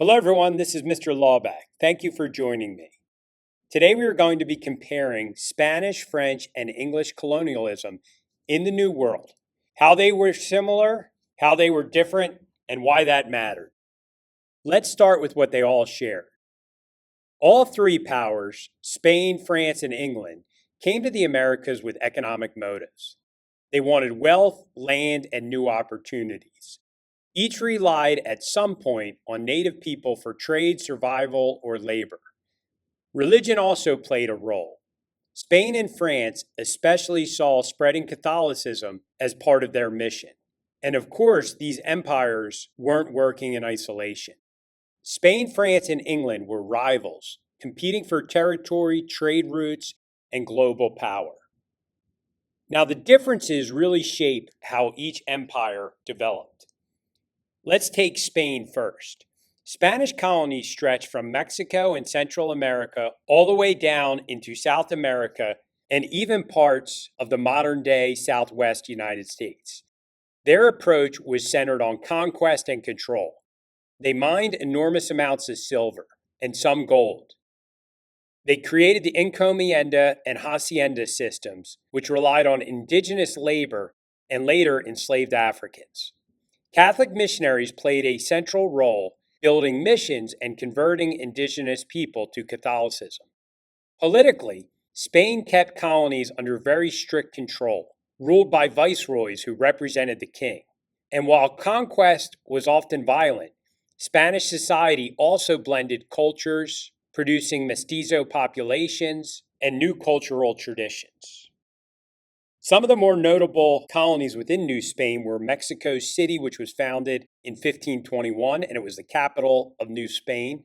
Hello everyone, this is Mr. Laubach. Thank you for joining me. Today we are going to be comparing Spanish, French, and English colonialism in the New World, how they were similar, how they were different, and why that mattered. Let's start with what they all shared. All three powers, Spain, France, and England, came to the Americas with economic motives. They wanted wealth, land, and new opportunities. Each relied at some point on native people for trade, survival, or labor. Religion also played a role. Spain and France especially saw spreading Catholicism as part of their mission. And of course, these empires weren't working in isolation. Spain, France, and England were rivals, competing for territory, trade routes, and global power. Now, the differences really shape how each empire developed. Let's take Spain first. Spanish colonies stretched from Mexico and Central America all the way down into South America and even parts of the modern-day Southwest United States. Their approach was centered on conquest and control. They mined enormous amounts of silver and some gold. They created the encomienda and hacienda systems, which relied on indigenous labor and later enslaved Africans. Catholic missionaries played a central role building missions and converting indigenous people to Catholicism. Politically, Spain kept colonies under very strict control, ruled by viceroys who represented the king. And while conquest was often violent, Spanish society also blended cultures, producing mestizo populations and new cultural traditions. Some of the more notable colonies within New Spain were Mexico City, which was founded in 1521, and it was the capital of New Spain.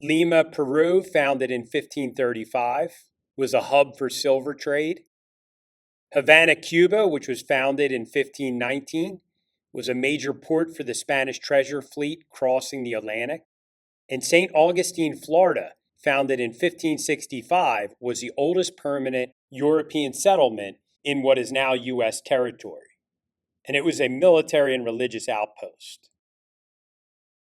Lima, Peru, founded in 1535, was a hub for silver trade. Havana, Cuba, which was founded in 1519, was a major port for the Spanish treasure fleet crossing the Atlantic. And St. Augustine, Florida, founded in 1565, was the oldest permanent European settlement in what is now U.S. territory, and it was a military and religious outpost.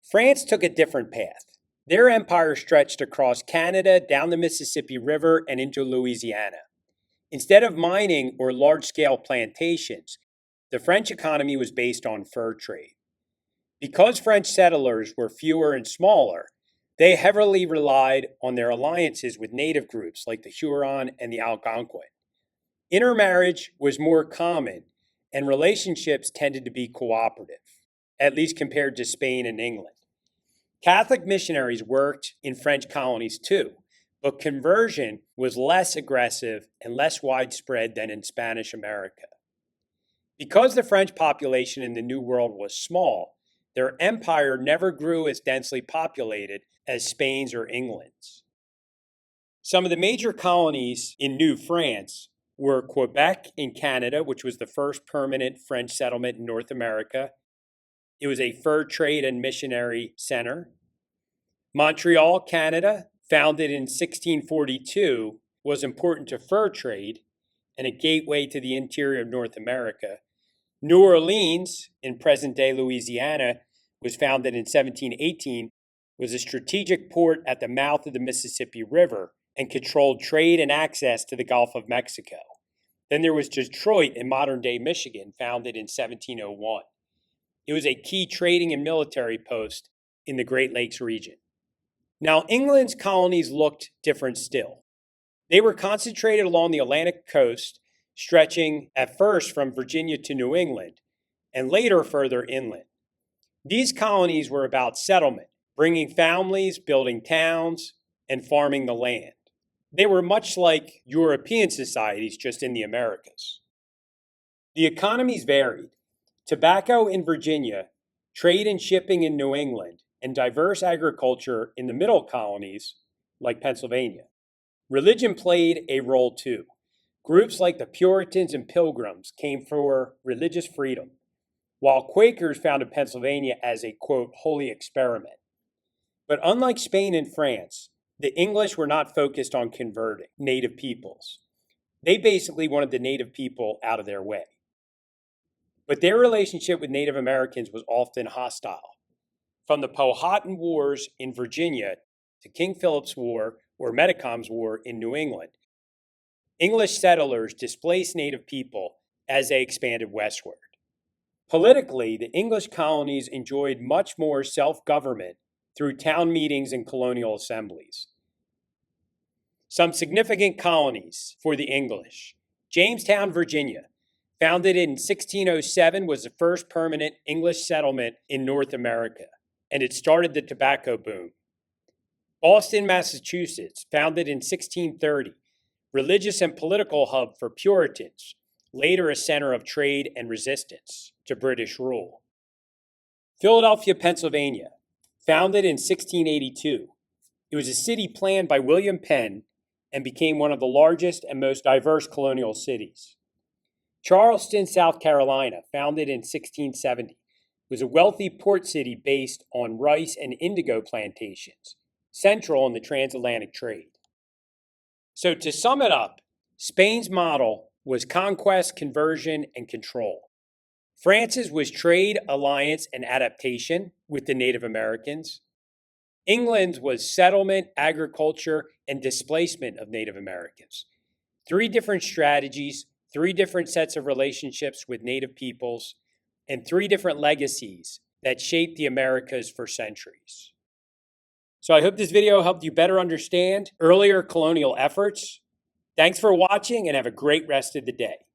France took a different path. Their empire stretched across Canada, down the Mississippi River, and into Louisiana. Instead of mining or large-scale plantations, the French economy was based on fur trade. Because French settlers were fewer and smaller, they heavily relied on their alliances with native groups like the Huron and the Algonquin. Intermarriage was more common, and relationships tended to be cooperative, at least compared to Spain and England. Catholic missionaries worked in French colonies too, but conversion was less aggressive and less widespread than in Spanish America. Because the French population in the New World was small, their empire never grew as densely populated as Spain's or England's. Some of the major colonies in New France were Quebec in Canada, which was the first permanent French settlement in North America. It was a fur trade and missionary center. Montreal, Canada, founded in 1642, was important to fur trade and a gateway to the interior of North America. New Orleans, in present-day Louisiana, was founded in 1718, was a strategic port at the mouth of the Mississippi River and controlled trade and access to the Gulf of Mexico. Then there was Detroit in modern-day Michigan, founded in 1701. It was a key trading and military post in the Great Lakes region. Now, England's colonies looked different still. They were concentrated along the Atlantic coast, stretching at first from Virginia to New England, and later further inland. These colonies were about settlement, bringing families, building towns, and farming the land. They were much like European societies, just in the Americas. The economies varied. Tobacco in Virginia, trade and shipping in New England, and diverse agriculture in the middle colonies, like Pennsylvania. Religion played a role too. Groups like the Puritans and Pilgrims came for religious freedom, while Quakers founded Pennsylvania as a, quote, holy experiment. But unlike Spain and France, the English were not focused on converting native peoples. They basically wanted the native people out of their way. But their relationship with Native Americans was often hostile. from the Powhatan Wars in Virginia to King Philip's War or Metacom's War in New England, English settlers displaced native people as they expanded westward. Politically, the English colonies enjoyed much more self-government through town meetings and colonial assemblies. Some significant colonies for the English. Jamestown, Virginia, founded in 1607, was the first permanent English settlement in North America, and it started the tobacco boom. Boston, Massachusetts, founded in 1630, religious and political hub for Puritans, later a center of trade and resistance to British rule. Philadelphia, Pennsylvania, founded in 1682. It was a city planned by William Penn and became one of the largest and most diverse colonial cities. Charleston, South Carolina, founded in 1670, was a wealthy port city based on rice and indigo plantations, central in the transatlantic trade. So to sum it up, Spain's model was conquest, conversion, and control. France's was trade, alliance, and adaptation with the Native Americans. England's was settlement, agriculture, and displacement of Native Americans. 3 different strategies, 3 different sets of relationships with Native peoples, and 3 different legacies that shaped the Americas for centuries. So I hope this video helped you better understand earlier colonial efforts. Thanks for watching and have a great rest of the day.